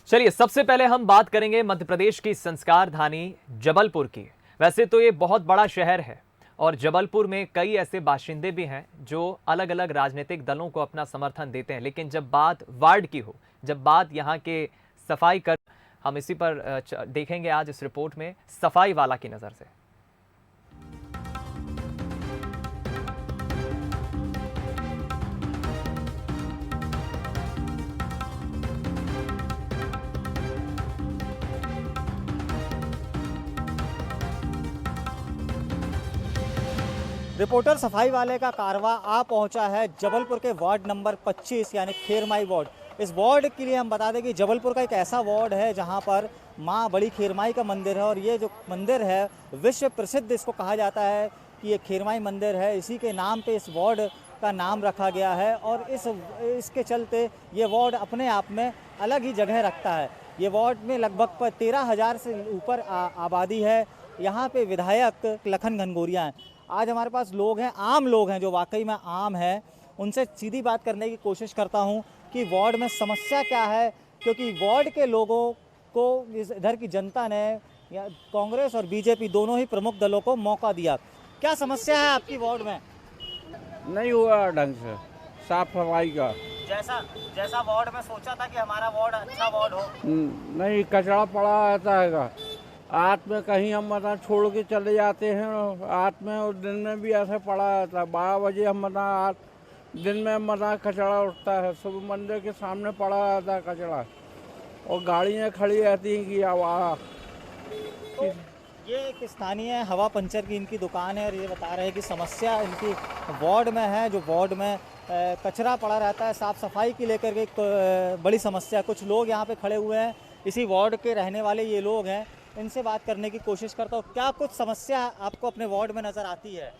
चलिए सबसे पहले हम बात करेंगे मध्य प्रदेश की संस्कार धानी जबलपुर की। वैसे तो ये बहुत बड़ा शहर है और जबलपुर में कई ऐसे बाशिंदे भी हैं जो अलग अलग राजनीतिक दलों को अपना समर्थन देते हैं, लेकिन जब बात वार्ड की हो, जब बात यहाँ के सफाई कर, हम इसी पर देखेंगे आज इस रिपोर्ट में सफाई वाला की नज़र से। रिपोर्टर सफाई वाले का कारवा आ पहुंचा है जबलपुर के वार्ड नंबर 25 यानी खेरमाई वार्ड। इस वार्ड के लिए हम बता दें कि जबलपुर का एक ऐसा वार्ड है जहां पर मां बड़ी खेरमाई का मंदिर है और ये जो मंदिर है विश्व प्रसिद्ध इसको कहा जाता है कि ये खेरमाई मंदिर है। इसी के नाम पे इस वार्ड का नाम रखा गया है और इसके चलते ये वार्ड अपने आप में अलग ही जगह रखता है। ये वार्ड में लगभग 13,000 से ऊपर आबादी है। यहाँ पे विधायक लखन घनघोरिया हैं। आज हमारे पास लोग हैं, आम लोग हैं जो वाकई में आम हैं। उनसे सीधी बात करने की कोशिश करता हूं कि वार्ड में समस्या क्या है, क्योंकि वार्ड के लोगों को इधर की जनता ने या कांग्रेस और बीजेपी दोनों ही प्रमुख दलों को मौका दिया। क्या समस्या है आपकी वार्ड में? नहीं हुआ ढंग से साफ सफाई का। जैसा वार्ड में सोचा था कि हमारा वार्ड अच्छा वार्ड हो, नहीं, कचरा पड़ा रहता है। रात में कहीं हम मना छोड़ के चले जाते हैं, रात में और दिन में भी ऐसे पड़ा रहता है। 12 बजे हम मना दिन में मना कचरा उठता है, सुबह मंदिर के सामने पड़ा रहता है कचरा और गाड़ियाँ खड़ी रहती हैं कि तो ये एक स्थानीय हवा पंचर की इनकी दुकान है और ये बता रहे हैं कि समस्या इनकी वार्ड में है। जो वार्ड में कचरा पड़ा रहता है, साफ सफाई की लेकर के एक बड़ी समस्या। कुछ लोग यहाँ पे खड़े हुए हैं, इसी वार्ड के रहने वाले ये लोग हैं। इनसे बात करने की कोशिश करता हूँ। क्या कुछ समस्या आपको अपने वार्ड में नज़र आती है?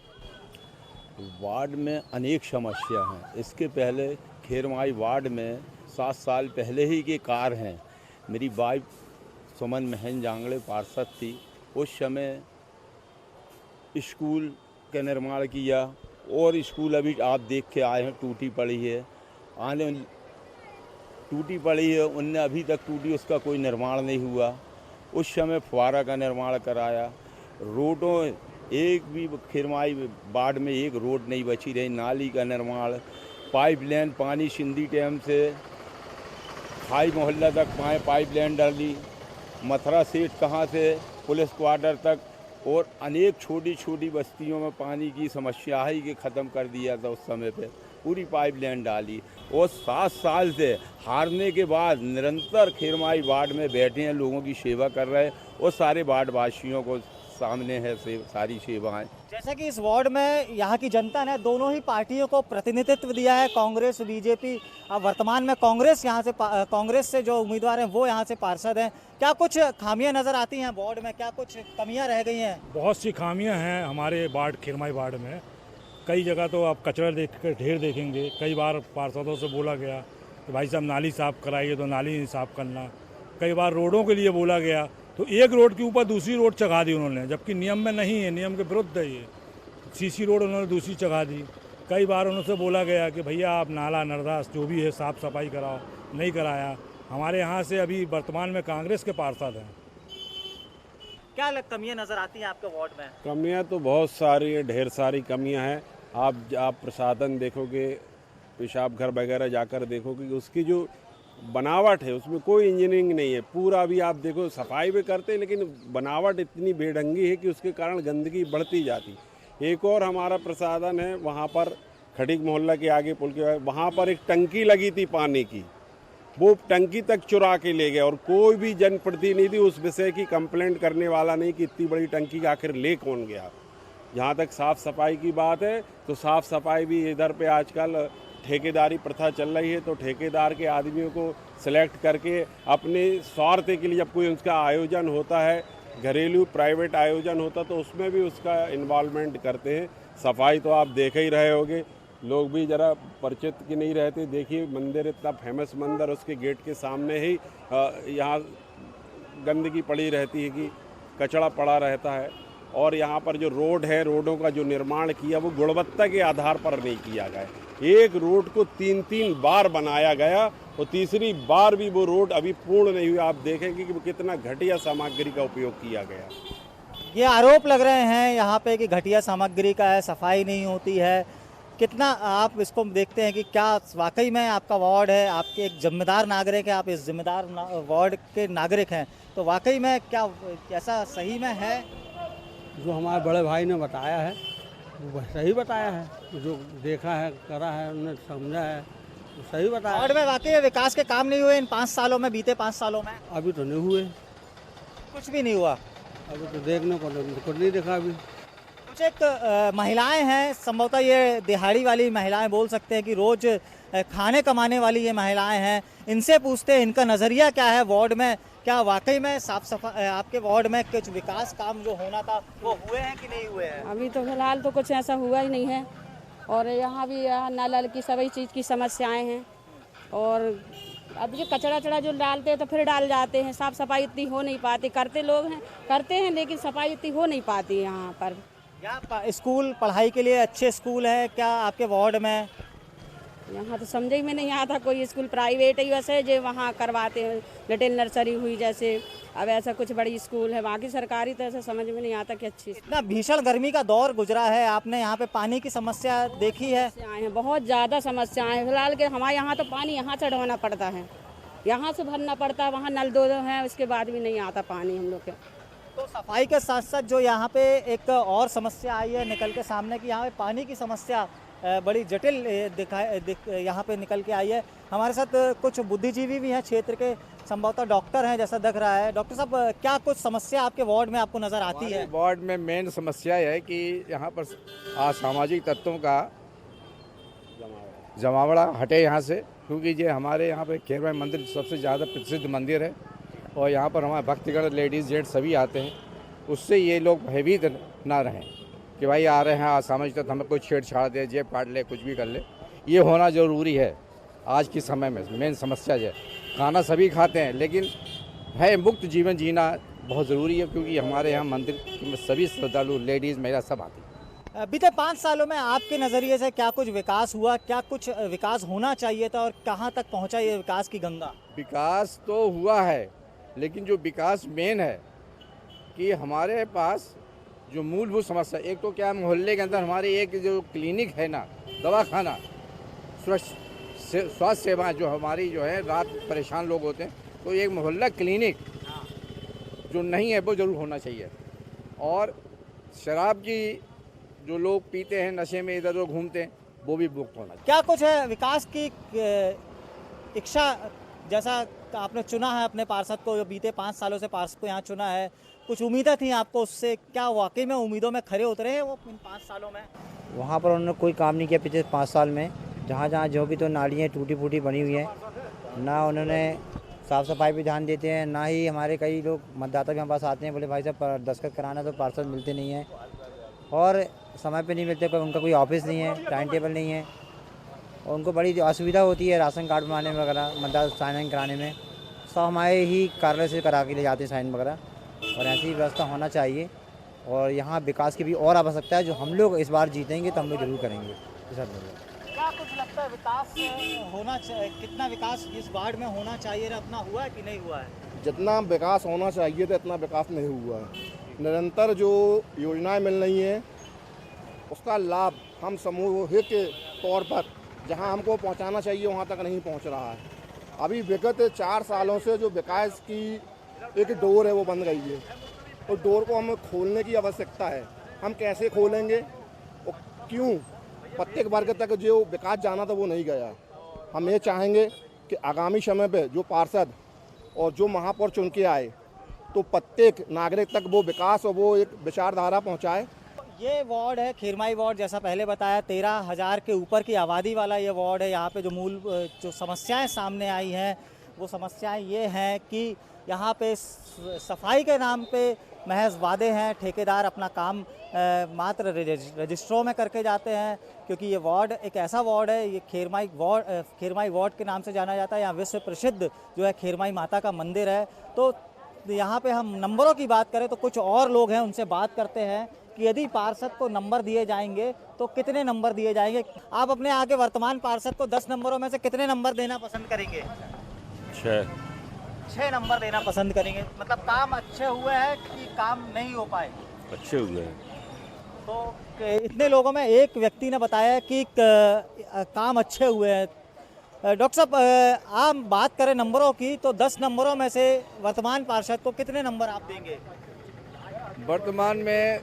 वार्ड में अनेक समस्या हैं। इसके पहले खेरमाई वार्ड में 7 साल पहले ही के कार हैं। मेरी वाइफ सुमन महन जांगड़े पार्षद थी। उस समय स्कूल का निर्माण किया और स्कूल अभी आप देख के आए हैं टूटी पड़ी है, टूटी पड़ी है। उनने अभी तक टूटी, उसका कोई निर्माण नहीं हुआ। उस समय फुहारा का निर्माण कराया। रोडों एक भी खेरमाई वार्ड में एक रोड नहीं बची रही। नाली का निर्माण, पाइपलाइन, पानी सिंधी डैम से खाई मोहल्ला तक पाइपलाइन डाली, मथुरा सेठ कहाँ से पुलिस क्वार्टर तक, और अनेक छोटी छोटी बस्तियों में पानी की समस्या ही के ख़त्म कर दिया था। उस समय पे पूरी पाइपलाइन डाली और 7 साल से हारने के बाद निरंतर खेरमाई वार्ड में बैठे हैं, लोगों की सेवा कर रहे हैं और सारे वार्ड वासियों को सामने है सारी सेवाएं। जैसा कि इस वार्ड में यहाँ की जनता ने दोनों ही पार्टियों को प्रतिनिधित्व दिया है, कांग्रेस बीजेपी। अब वर्तमान में कांग्रेस से जो उम्मीदवार हैं वो यहाँ से पार्षद हैं। क्या कुछ खामियां नज़र आती हैं वार्ड में? क्या कुछ कमियां रह गई हैं? बहुत सी खामियां हैं हमारे वार्ड खेरमाई वार्ड में। कई जगह तो आप कचरा ढेर देखेंगे। कई बार पार्षदों से बोला गया कि भाई साहब नाली साफ़ कराइए, तो नाली नहीं साफ़ करना। कई बार रोडों के लिए बोला गया तो एक रोड के ऊपर दूसरी रोड चढ़ा दी उन्होंने, जबकि नियम में नहीं है, नियम के विरुद्ध है। ये सीसी रोड उन्होंने दूसरी चढ़ा दी। कई बार उनसे बोला गया कि भैया आप नाला नर्दास जो भी है साफ़ सफाई कराओ, नहीं कराया। हमारे यहाँ से अभी वर्तमान में कांग्रेस के पार्षद हैं। क्या कमियां नज़र आती हैं आपके वार्ड में? कमियां तो बहुत सारी है, ढेर सारी कमियां हैं। आप प्रसाधन देखोगे, पेशाब घर वगैरह जाकर देखोगे, उसकी जो बनावट है उसमें कोई इंजीनियरिंग नहीं है। पूरा भी आप देखो, सफाई भी करते हैं लेकिन बनावट इतनी बेढंगी है कि उसके कारण गंदगी बढ़ती जाती। एक और हमारा प्रसाधन है, वहाँ पर खड़ीक मोहल्ला के आगे पुल के, वहाँ पर एक टंकी लगी थी पानी की, वो टंकी तक चुरा के ले गए और कोई भी जनप्रतिनिधि उस विषय की कंप्लेंट करने वाला नहीं कि इतनी बड़ी टंकी आखिर ले कौन गया। जहाँ तक साफ़ सफाई की बात है तो साफ़ सफाई भी इधर पे आजकल ठेकेदारी प्रथा चल रही है, तो ठेकेदार के आदमियों को सिलेक्ट करके अपने स्वार्थ के लिए जब कोई उसका आयोजन होता है, घरेलू प्राइवेट आयोजन होता, तो उसमें भी उसका इन्वॉल्वमेंट करते हैं। सफाई तो आप देख ही रहे होगे, लोग भी ज़रा परिचित की नहीं रहते। देखिए मंदिर इतना फेमस मंदिर, उसके गेट के सामने ही यहाँ गंदगी पड़ी रहती है कि कचरा पड़ा रहता है। और यहाँ पर जो रोड है, रोडों का जो निर्माण किया वो गुणवत्ता के आधार पर नहीं किया गया। एक रोड को 3-3 बार बनाया गया और तीसरी बार भी वो रोड अभी पूर्ण नहीं हुई। आप देखेंगे कि वो कितना घटिया सामग्री का उपयोग किया गया। ये आरोप लग रहे हैं यहाँ पे कि घटिया सामग्री का है, सफाई नहीं होती है। कितना आप इसको देखते हैं कि क्या वाकई में आपका वार्ड है, आपके एक जिम्मेदार नागरिक है, आप इस जिम्मेदार वार्ड के नागरिक हैं, तो वाकई में क्या ऐसा सही में है? जो हमारे बड़े भाई ने बताया है वो सही बताया है, जो देखा है, करा है, उन्होंने समझा है, वो सही बताया। वार्ड में वाकई विकास के काम नहीं हुए इन 5 सालों में, बीते 5 सालों में? अभी तो नहीं हुए, कुछ भी नहीं हुआ। अभी तो देखने को कुछ नहीं देखा अभी। कुछ एक महिलाएं हैं, संभवतः ये दिहाड़ी वाली महिलाएं बोल सकते हैं कि रोज खाने कमाने वाली ये महिलाएं हैं। इनसे पूछते हैं इनका नज़रिया क्या है वार्ड में, क्या वाकई में साफ सफाई आपके वार्ड में कुछ विकास काम जो होना था वो हुए हैं कि नहीं हुए हैं? अभी तो फिलहाल तो कुछ ऐसा हुआ ही नहीं है। और यहाँ भी नल की सभी चीज़ की समस्याएं हैं। और अब ये कचरा चढ़ा जो डालते हैं तो फिर डाल जाते हैं, साफ सफाई इतनी हो नहीं पाती। करते लोग हैं, करते हैं, लेकिन सफाई इतनी हो नहीं पाती यहाँ पर। यहाँ स्कूल पढ़ाई के लिए अच्छे स्कूल है क्या आपके वार्ड में? यहाँ तो समझ में नहीं आता, कोई स्कूल प्राइवेट ही वैसे जो वहाँ करवाते हैं, लिटिल नर्सरी हुई जैसे, अब ऐसा कुछ बड़ी स्कूल है, बाकी सरकारी तो ऐसा समझ में नहीं आता कि अच्छी। इतना भीषण गर्मी का दौर गुजरा है, आपने यहाँ पे पानी की समस्या देखी है? समस्याएं हैं, बहुत ज़्यादा समस्याएं फिलहाल के हमारे यहाँ तो पानी यहाँ से ढोना पड़ता है, यहाँ से भरना पड़ता है, वहाँ नल दो हैं, उसके बाद भी नहीं आता पानी हम लोग के। तो सफाई के साथ साथ जो यहाँ पे एक और समस्या आई है निकल के सामने कि यहाँ पे पानी की समस्या बड़ी जटिल यहाँ पे निकल के आई है। हमारे साथ कुछ बुद्धिजीवी भी हैं क्षेत्र के, संभवतः डॉक्टर हैं जैसा दिख रहा है। डॉक्टर साहब, क्या कुछ समस्या आपके वार्ड में आपको नज़र आती है? वार्ड में मेन समस्या है कि यहाँ पर असामाजिक तत्वों का जमावड़ा हटे यहाँ से, क्योंकि ये हमारे यहाँ पे खेरमाई मंदिर सबसे ज़्यादा प्रसिद्ध मंदिर है और यहाँ पर हमारे भक्तगण लेडीज़ जेंट्स सभी आते हैं। उससे ये लोग भयभीत ना रहें कि भाई आ रहे हैं असामाजिक तत्व हमें कोई छेड़छाड़ दे, जेब काट ले, कुछ भी कर ले। ये होना ज़रूरी है आज के समय में। मेन समस्या है, खाना सभी खाते हैं लेकिन भय मुक्त जीवन जीना बहुत ज़रूरी है, क्योंकि हमारे यहाँ मंदिर में सभी श्रद्धालु लेडीज़ महिला सब आती हैं। बीते 5 सालों में आपके नज़रिए से क्या कुछ विकास हुआ, क्या कुछ विकास होना चाहिए था और कहाँ तक पहुँचा ये विकास की गंगा? विकास तो हुआ है, लेकिन जो विकास मेन है कि हमारे पास जो मूलभूत समस्या, एक तो क्या मोहल्ले के अंदर हमारी एक जो क्लिनिक है ना, दवाखाना, स्वास्थ्य सेवाएं जो हमारी जो है, रात परेशान लोग होते हैं, तो एक मोहल्ला क्लिनिक जो नहीं है वो ज़रूर होना चाहिए। और शराब की जो लोग पीते हैं, नशे में इधर उधर घूमते हैं, वो भी मुक्त होना चाहिए। क्या कुछ है विकास की इच्छा, जैसा आपने चुना है अपने पार्षद को, जो बीते 5 सालों से पार्षद को यहाँ चुना है, कुछ उम्मीदें थी आपको उससे, क्या वाकई में उम्मीदों में खरे उतरे हैं वो इन 5 सालों में? वहाँ पर उन्होंने कोई काम नहीं किया पिछले 5 साल में। जहाँ जहाँ जो भी तो नालियाँ टूटी फूटी बनी हुई हैं, ना उन्होंने साफ़ सफाई पे ध्यान देते हैं, ना ही हमारे कई लोग मतदाता भी हमारे पास आते हैं, बोले भाई साहब दस्तखत कराना, तो पार्षद मिलते नहीं हैं और समय पे नहीं मिलते, उनका कोई ऑफिस नहीं है, टाइम टेबल नहीं है और उनको बड़ी असुविधा होती है राशन कार्ड बनाने में वगैरह, मतदाता साइन कराने में। सब हमारे ही कार्यालय से करा के ले जाते हैं साइन वगैरह, और ऐसी व्यवस्था होना चाहिए। और यहाँ विकास की भी और आवश्यकता है, जो हम लोग इस बार जीतेंगे तो हम लोग जरूर करेंगे। क्या कुछ लगता है विकास होना चाहिए, कितना विकास इस वार्ड में होना चाहिए, अपना हुआ है कि नहीं हुआ है? जितना विकास होना चाहिए था इतना विकास नहीं हुआ है। निरंतर जो योजनाएं मिल रही हैं उसका लाभ हम सामूहिक के तौर पर जहां हमको पहुंचाना चाहिए वहां तक नहीं पहुंच रहा है। अभी विगत 4 सालों से जो विकास की एक डोर है वो बंद गई है, और डोर को हमें खोलने की आवश्यकता है। हम कैसे खोलेंगे और क्यों? प्रत्येक वर्ग तक जो विकास जाना था वो नहीं गया। हम ये चाहेंगे कि आगामी समय पे जो पार्षद और जो महापौर चुन के आए तो प्रत्येक नागरिक तक वो विकास और वो एक विचारधारा पहुंचाए। ये वार्ड है खेरमाई वार्ड, जैसा पहले बताया 13,000 के ऊपर की आबादी वाला ये वार्ड है। यहाँ पे जो समस्याएं सामने आई हैं वो समस्याएं ये हैं कि यहाँ पे सफाई के नाम पे महज वादे हैं, ठेकेदार अपना काम मात्र रजिस्ट्रों में करके जाते हैं, क्योंकि ये वार्ड एक ऐसा वार्ड है, ये खेरमाई वार्ड के नाम से जाना जाता है। यहाँ विश्व प्रसिद्ध जो है खेरमाई माता का मंदिर है, तो यहाँ पे हम नंबरों की बात करें तो कुछ और लोग हैं, उनसे बात करते हैं कि यदि पार्षद को नंबर दिए जाएंगे तो कितने नंबर दिए जाएंगे। आप अपने आगे वर्तमान पार्षद को 10 नंबरों में से कितने नंबर देना पसंद करेंगे? 6 नंबर देना पसंद करेंगे। मतलब काम अच्छे हुए हैं कि काम नहीं हो पाए? अच्छे हुए हैं। तो इतने लोगों में एक व्यक्ति ने बताया कि काम अच्छे हुए हैं। डॉक्टर साहब, आप बात करें नंबरों की तो 10 नंबरों में से वर्तमान पार्षद को कितने नंबर आप देंगे? वर्तमान में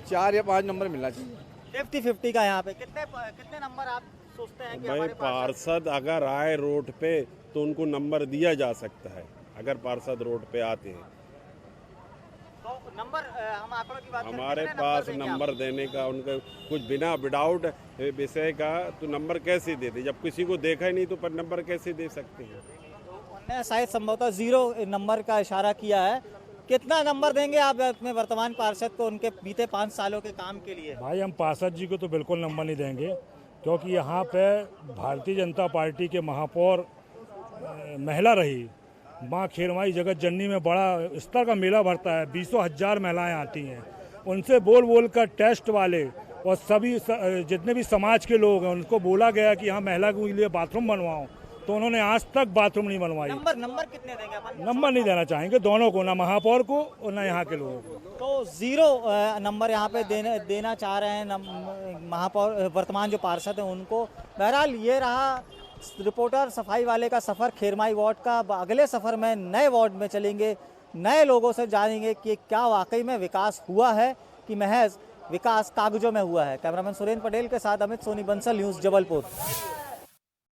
4 या 5 नंबर मिलना चाहिए। 50-50 का यहाँ पे कितने नंबर आप सोचते हैं कि भाई हमारे पार्षद अगर आए रोड पे तो उनको नंबर दिया जा सकता है, अगर पार्षद रोड पे आते हैं। तो नंबर हम आंकड़ों की बात करें, हमारे कितने पास देंगे आप? नंबर देने का उनका कुछ बिना विदाउट विषय का तो नंबर कैसे देते? जब किसी को देखा ही नहीं तो पर नंबर कैसे दे सकते हैं? उन्होंने शायद संभवतः 0 नंबर का इशारा किया है। कितना नंबर देंगे आप अपने वर्तमान पार्षद को उनके बीते 5 सालों के काम के लिए? भाई हम पार्षद जी को तो बिल्कुल नंबर नहीं देंगे, क्योंकि यहाँ पे भारतीय जनता पार्टी के महापौर महिला रही। माँ खेरमाई जगत जननी में बड़ा स्तर का मेला भरता है, 20,000 महिलाएं आती हैं। उनसे बोल बोल कर टेस्ट वाले और सभी जितने भी समाज के लोग हैं उनको बोला गया कि यहाँ महिला के लिए बाथरूम बनवाओ, तो उन्होंने आज तक बाथरूम नहीं बनवाई। नंबर कितने देंगे अपन? नंबर नहीं देना चाहेंगे दोनों को, ना महापौर को और ना यहाँ के लोगों को। तो 0 नंबर यहाँ पे देना चाह रहे हैं महापौर, वर्तमान जो पार्षद हैं उनको। बहरहाल ये रहा रिपोर्टर सफाई वाले का सफ़र खेरमाई वार्ड का। अगले सफ़र में नए वार्ड में चलेंगे, नए लोगों से जानेंगे कि क्या वाकई में विकास हुआ है कि महज विकास कागजों में हुआ है। कैमरामैन सुरेंद्र पटेल के साथ अमित सोनी बंसल, न्यूज़ जबलपुर।